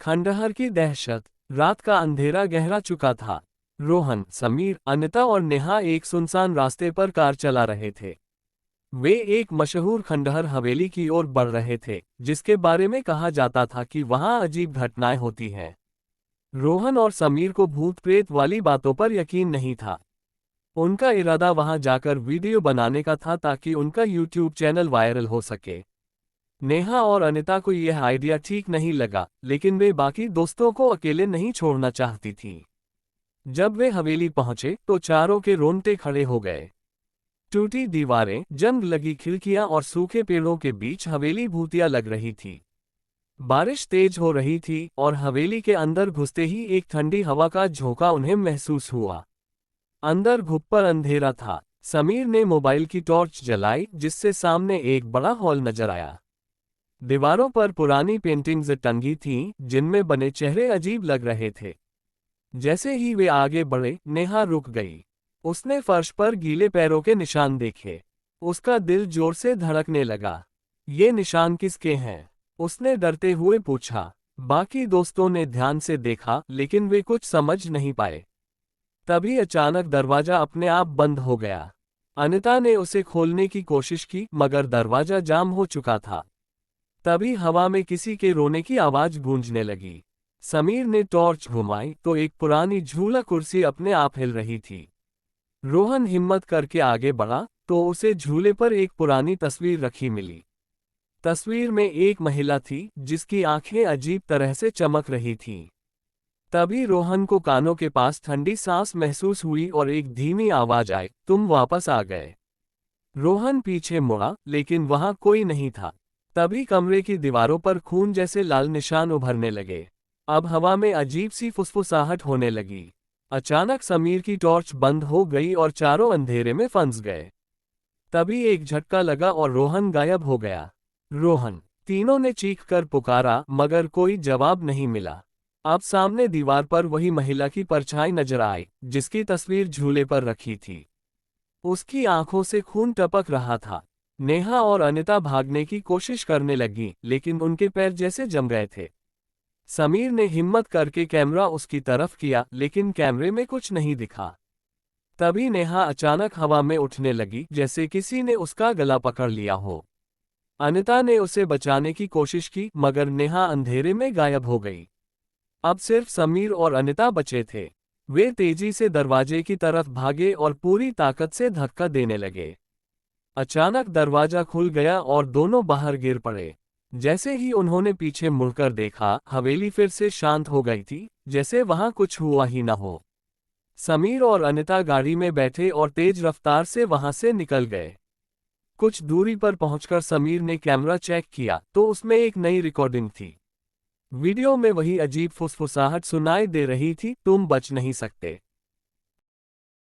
खंडहर की दहशत। रात का अंधेरा गहरा चुका था। रोहन, समीर, अनिता और नेहा एक सुनसान रास्ते पर कार चला रहे थे। वे एक मशहूर खंडहर हवेली की ओर बढ़ रहे थे, जिसके बारे में कहा जाता था कि वहां अजीब घटनाएं होती हैं। रोहन और समीर को भूत प्रेत वाली बातों पर यकीन नहीं था। उनका इरादा वहां जाकर वीडियो बनाने का था ताकि उनका यूट्यूब चैनल वायरल हो सके। नेहा और अनिता को यह आइडिया ठीक नहीं लगा, लेकिन वे बाकी दोस्तों को अकेले नहीं छोड़ना चाहती थीं। जब वे हवेली पहुंचे तो चारों के रोंगटे खड़े हो गए। टूटी दीवारें, जंग लगी खिड़कियां और सूखे पेड़ों के बीच हवेली भूतिया लग रही थी। बारिश तेज हो रही थी और हवेली के अंदर घुसते ही एक ठंडी हवा का झोंका उन्हें महसूस हुआ। अंदर घुप्पर अंधेरा था। समीर ने मोबाइल की टॉर्च जलाई, जिससे सामने एक बड़ा हॉल नजर आया। दीवारों पर पुरानी पेंटिंग्स टंगी थीं, जिनमें बने चेहरे अजीब लग रहे थे। जैसे ही वे आगे बढ़े, नेहा रुक गई। उसने फर्श पर गीले पैरों के निशान देखे। उसका दिल जोर से धड़कने लगा। ये निशान किसके हैं? उसने डरते हुए पूछा। बाकी दोस्तों ने ध्यान से देखा, लेकिन वे कुछ समझ नहीं पाए। तभी अचानक दरवाजा अपने आप बंद हो गया। अनिता ने उसे खोलने की कोशिश की, मगर दरवाजा जाम हो चुका था। तभी हवा में किसी के रोने की आवाज गूंजने लगी। समीर ने टॉर्च घुमाई तो एक पुरानी झूला कुर्सी अपने आप हिल रही थी। रोहन हिम्मत करके आगे बढ़ा तो उसे झूले पर एक पुरानी तस्वीर रखी मिली। तस्वीर में एक महिला थी, जिसकी आंखें अजीब तरह से चमक रही थीं। तभी रोहन को कानों के पास ठंडी सांस महसूस हुई और एक धीमी आवाज आई, तुम वापस आ गए। रोहन पीछे मुड़ा, लेकिन वहां कोई नहीं था। तभी कमरे की दीवारों पर खून जैसे लाल निशान उभरने लगे। अब हवा में अजीब सी फुसफुसाहट होने लगी। अचानक समीर की टॉर्च बंद हो गई और चारों अंधेरे में फंस गए। तभी एक झटका लगा और रोहन गायब हो गया। रोहन, तीनों ने चीख कर पुकारा, मगर कोई जवाब नहीं मिला। अब सामने दीवार पर वही महिला की परछाई नजर आई, जिसकी तस्वीर झूले पर रखी थी। उसकी आंखों से खून टपक रहा था। नेहा और अनिता भागने की कोशिश करने लगी, लेकिन उनके पैर जैसे जम गए थे। समीर ने हिम्मत करके कैमरा उसकी तरफ किया, लेकिन कैमरे में कुछ नहीं दिखा। तभी नेहा अचानक हवा में उठने लगी, जैसे किसी ने उसका गला पकड़ लिया हो। अनिता ने उसे बचाने की कोशिश की, मगर नेहा अंधेरे में गायब हो गई। अब सिर्फ समीर और अनिता बचे थे। वे तेजी से दरवाजे की तरफ भागे और पूरी ताकत से धक्का देने लगे। अचानक दरवाजा खुल गया और दोनों बाहर गिर पड़े। जैसे ही उन्होंने पीछे मुड़कर देखा, हवेली फिर से शांत हो गई थी, जैसे वहां कुछ हुआ ही न हो। समीर और अनिता गाड़ी में बैठे और तेज रफ्तार से वहां से निकल गए। कुछ दूरी पर पहुंचकर समीर ने कैमरा चेक किया तो उसमें एक नई रिकॉर्डिंग थी। वीडियो में वही अजीब फुसफुसाहट सुनाई दे रही थी, तुम बच नहीं सकते।